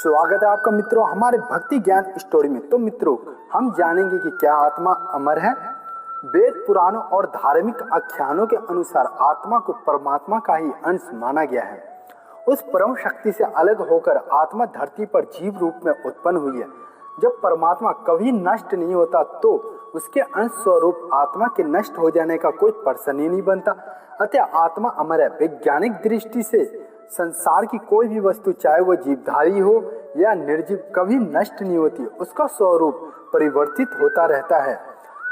स्वागत है आपका मित्रों हमारे भक्ति ज्ञान स्टोरी में। तो मित्रों, हम जानेंगे कि क्या आत्मा अमर है। वेद पुराणों और धार्मिक आख्यानों के अनुसार आत्मा को परमात्मा का ही अंश माना गया है। उस परम शक्ति से अलग होकर आत्मा धरती पर जीव रूप में उत्पन्न हुई है। जब परमात्मा कभी नष्ट नहीं होता तो उसके अंश स्वरूप आत्मा के नष्ट हो जाने का कोई प्रश्न ही नहीं बनता। अतः आत्मा अमर है। वैज्ञानिक दृष्टि से संसार की कोई भी वस्तु, चाहे वो जीवधारी हो या निर्जीव, कभी नष्ट नहीं होती। उसका स्वरूप परिवर्तित होता रहता है।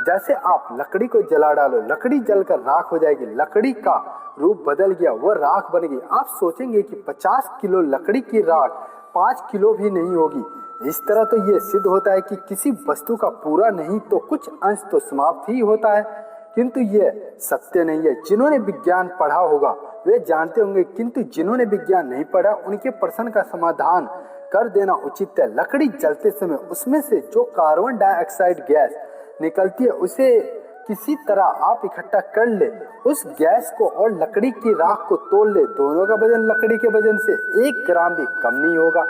जैसे आप लकड़ी को जला डालो, लकड़ी जलकर राख हो जाएगी। लकड़ी का रूप बदल गया, वह राख बन गई। आप सोचेंगे कि 50 किलो लकड़ी की राख 5 किलो भी नहीं होगी। इस तरह तो ये सिद्ध होता है कि किसी वस्तु का पूरा नहीं तो कुछ अंश तो समाप्त ही होता है, किंतु ये सत्य नहीं है। जिन्होंने विज्ञान पढ़ा होगा वे जानते होंगे, किंतु जिन्होंने विज्ञान नहीं पढ़ा उनके प्रश्न का समाधान कर देना उचित है। लकड़ी जलते समय उसमें से जो कार्बन डाइऑक्साइड गैस निकलती है उसे किसी तरह आप इकट्ठा कर ले, उस गैस को और लकड़ी की राख को तोल ले, दोनों का वजन लकड़ी के वजन से 1 ग्राम भी कम नहीं होगा।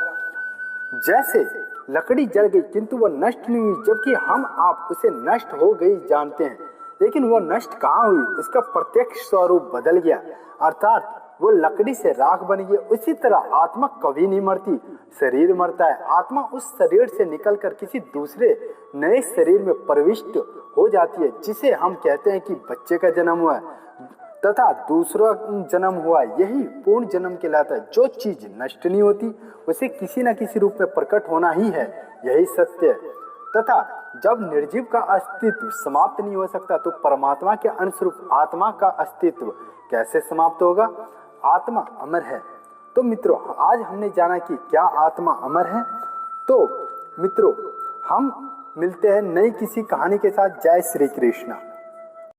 जैसे लकड़ी जल गई किंतु वह नष्ट नहीं हुई, जबकि हम आप उसे नष्ट हो गई जानते हैं, लेकिन वह नष्ट कहाँ हुई, उसका प्रत्यक्ष स्वरूप बदल गया, अर्थात वो लकड़ी से राख बन गई। उसी तरह आत्मा कभी नहीं मरती, शरीर मरता है। आत्मा उस शरीर से निकलकर किसी दूसरे नए शरीर में प्रविष्ट हो जाती है, जिसे हम कहते हैं कि बच्चे का जन्म हुआ है तथा दूसरा जन्म हुआ। यही पूर्ण जन्म कहलाता है। जो चीज नष्ट नहीं होती उसे किसी न किसी रूप में प्रकट होना ही है, यही सत्य है। तथा जब निर्जीव का अस्तित्व समाप्त नहीं हो सकता तो परमात्मा के अंशरूप आत्मा का अस्तित्व कैसे समाप्त होगा। आत्मा अमर है। तो मित्रों, आज हमने जाना कि क्या आत्मा अमर है। तो मित्रों, हम मिलते हैं नई किसी कहानी के साथ। जय श्री कृष्ण।